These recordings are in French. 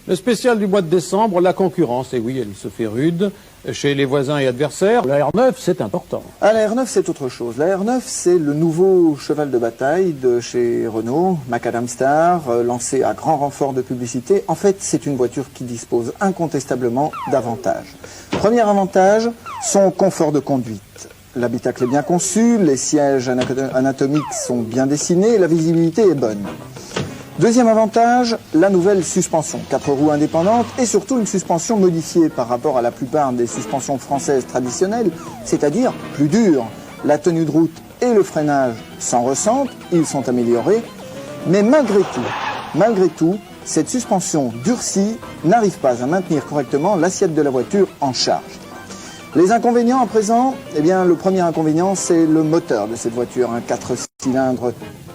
Le spécial du mois de décembre, la concurrence. Et oui, elle se fait rude chez les voisins et adversaires. La R9, c'est important. Ah, la R9, c'est autre chose. La R9, c'est le nouveau cheval de bataille de chez Renault, Macadam Star, lancé à grand renfort de publicité. En fait, c'est une voiture qui dispose incontestablement d'avantages. Premier avantage, son confort de conduite. L'habitacle est bien conçu, les sièges anatomiques sont bien dessinés et la visibilité est bonne. Deuxième avantage, la nouvelle suspension, 4 roues indépendantes et surtout une suspension modifiée par rapport à la plupart des suspensions françaises traditionnelles, c'est-à-dire plus dure. La tenue de route et le freinage s'en ressentent, ils sont améliorés, mais malgré tout, cette suspension durcie n'arrive pas à maintenir correctement l'assiette de la voiture en charge. Les inconvénients à présent, eh bien le premier inconvénient c'est le moteur de cette voiture, un 4 cylindres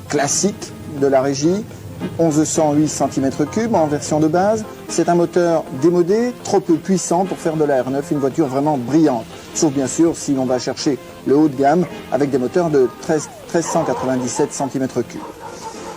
classique de la régie, 1108 cm3 en version de base. C'est un moteur démodé, trop peu puissant pour faire de la R9 une voiture vraiment brillante. Sauf bien sûr si l'on va chercher le haut de gamme avec des moteurs de 1397 cm3.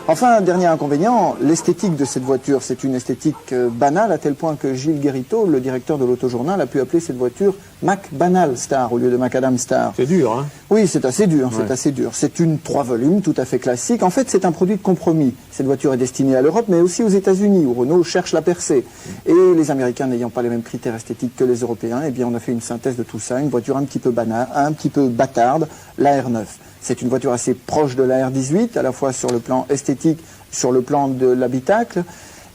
Enfin, un dernier inconvénient, l'esthétique de cette voiture, c'est une esthétique banale à tel point que Gilles Guérito, le directeur de l'Autojournal, a pu appeler cette voiture Mac Banal Star au lieu de Macadam Star. C'est dur, hein? Oui, c'est assez dur, ouais. C'est assez dur. C'est une 3 volumes tout à fait classique. En fait, c'est un produit de compromis. Cette voiture est destinée à l'Europe, mais aussi aux États-Unis, où Renault cherche la percée. Et les Américains n'ayant pas les mêmes critères esthétiques que les Européens, eh bien, on a fait une synthèse de tout ça, une voiture un petit peu banale, un petit peu bâtarde, la R9. C'est une voiture assez proche de la R18, à la fois sur le plan esthétique, sur le plan de l'habitacle.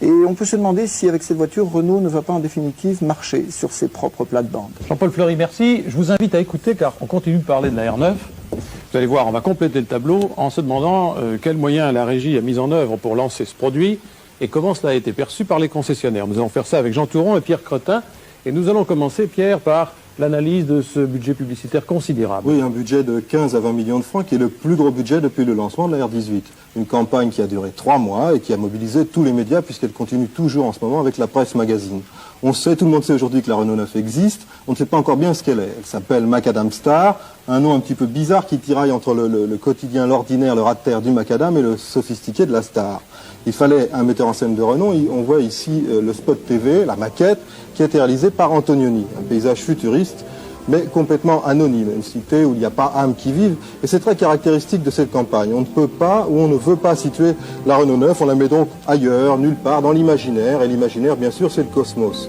Et on peut se demander si avec cette voiture, Renault ne va pas en définitive marcher sur ses propres plates-bandes. Jean-Paul Fleury, merci. Je vous invite à écouter car on continue de parler de la R9. Vous allez voir, on va compléter le tableau en se demandant quels moyens la régie a mis en œuvre pour lancer ce produit et comment cela a été perçu par les concessionnaires. Nous allons faire ça avec Jean Touron et Pierre Cretin. Et nous allons commencer, Pierre, par l'analyse de ce budget publicitaire considérable. Oui, un budget de 15 à 20 millions de francs qui est le plus gros budget depuis le lancement de la R18. Une campagne qui a duré 3 mois et qui a mobilisé tous les médias puisqu'elle continue toujours en ce moment avec la presse magazine. On sait, tout le monde sait aujourd'hui que la Renault 9 existe, on ne sait pas encore bien ce qu'elle est. Elle s'appelle Macadam Star, un nom un petit peu bizarre qui tiraille entre le quotidien, l'ordinaire, le rat de terre du Macadam et le sophistiqué de la Star. Il fallait un metteur en scène de renom. On voit ici le spot TV, la maquette, qui a été réalisée par Antonioni. Un paysage futuriste, mais complètement anonyme. Une cité où il n'y a pas âme qui vive. Et c'est très caractéristique de cette campagne. On ne peut pas, ou on ne veut pas situer la Renault 9. On la met donc ailleurs, nulle part, dans l'imaginaire. Et l'imaginaire, bien sûr, c'est le cosmos.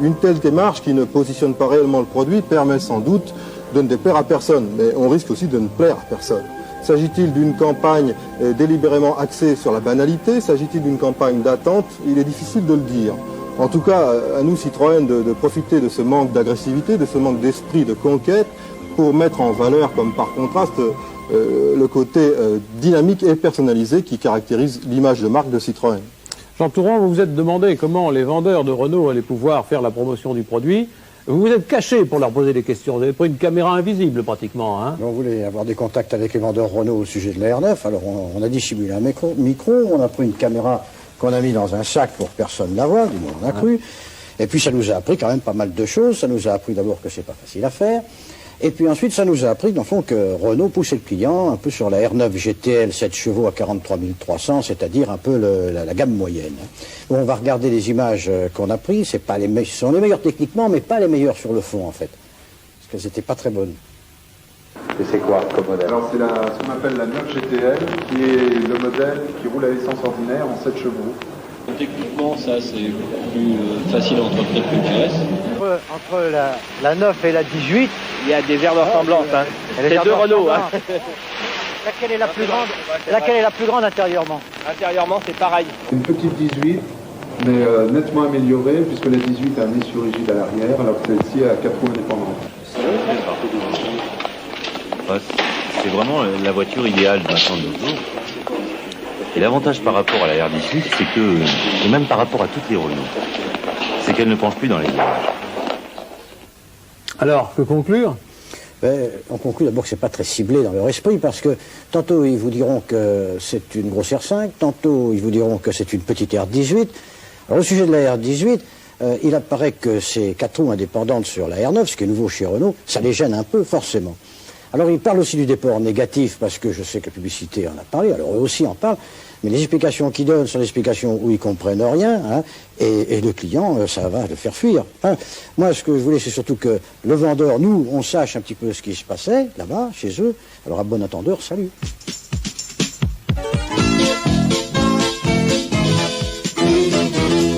Une telle démarche qui ne positionne pas réellement le produit permet sans doute de ne déplaire à personne. Mais on risque aussi de ne plaire à personne. S'agit-il d'une campagne délibérément axée sur la banalité? S'agit-il d'une campagne d'attente? Il est difficile de le dire. En tout cas, à nous, Citroën, de profiter de ce manque d'agressivité, de ce manque d'esprit de conquête, pour mettre en valeur, comme par contraste, le côté dynamique et personnalisé qui caractérise l'image de marque de Citroën. Jean Touron, vous vous êtes demandé comment les vendeurs de Renault allaient pouvoir faire la promotion du produit. Vous vous êtes caché pour leur poser des questions. Vous avez pris une caméra invisible pratiquement. Hein. On voulait avoir des contacts avec les vendeurs Renault au sujet de la R9. Alors on a dissimulé un micro, on a pris une caméra qu'on a mis dans un sac pour que personne ne la voie, du moins on a cru. Et puis ça nous a appris quand même pas mal de choses. Ça nous a appris d'abord que c'est pas facile à faire. Et puis ensuite ça nous a appris dans le fond que Renault poussait le client un peu sur la R9 GTL 7 chevaux à 43 300, c'est-à-dire un peu la gamme moyenne. Bon, on va regarder les images qu'on a prises. Ce sont les meilleures techniquement, mais pas les meilleures sur le fond en fait. Parce qu'elles n'étaient pas très bonnes. Et c'est quoi comme modèle? Alors c'est ce qu'on appelle la 9 GTL, qui est le modèle qui roule à l'essence ordinaire en 7 chevaux. Techniquement, ça c'est plus facile à entretenir qu'une caresse. Entre la 9 et la 18, il y a des aires de ressemblance. Hein. C'est deux Renault. Hein. Laquelle est la plus grande? Laquelle est la plus grande intérieurement? Intérieurement, c'est pareil. Une petite 18, mais nettement améliorée, puisque la 18 a un essieu rigide à l'arrière, alors que celle-ci a 4 roues indépendantes. C'est vraiment la voiture idéale maintenant de nos jours. Et l'avantage par rapport à la R18, c'est que, et même par rapport à toutes les Renault, c'est qu'elle ne penche plus dans les virages. Alors, que conclure? On conclut d'abord que c'est pas très ciblé dans leur esprit, parce que tantôt ils vous diront que c'est une grosse R5, tantôt ils vous diront que c'est une petite R18. Alors au sujet de la R18, il apparaît que ces 4 roues indépendantes sur la R9, ce qui est nouveau chez Renault, ça les gêne un peu forcément. Alors il parle aussi du déport négatif, parce que je sais que la publicité en a parlé, alors eux aussi en parlent, mais les explications qu'ils donnent sont des explications où ils comprennent rien, hein, et le client, ça va le faire fuir. Enfin, moi, ce que je voulais, c'est surtout que le vendeur, nous, on sache un petit peu ce qui se passait là-bas, chez eux. Alors à bon entendeur, salut.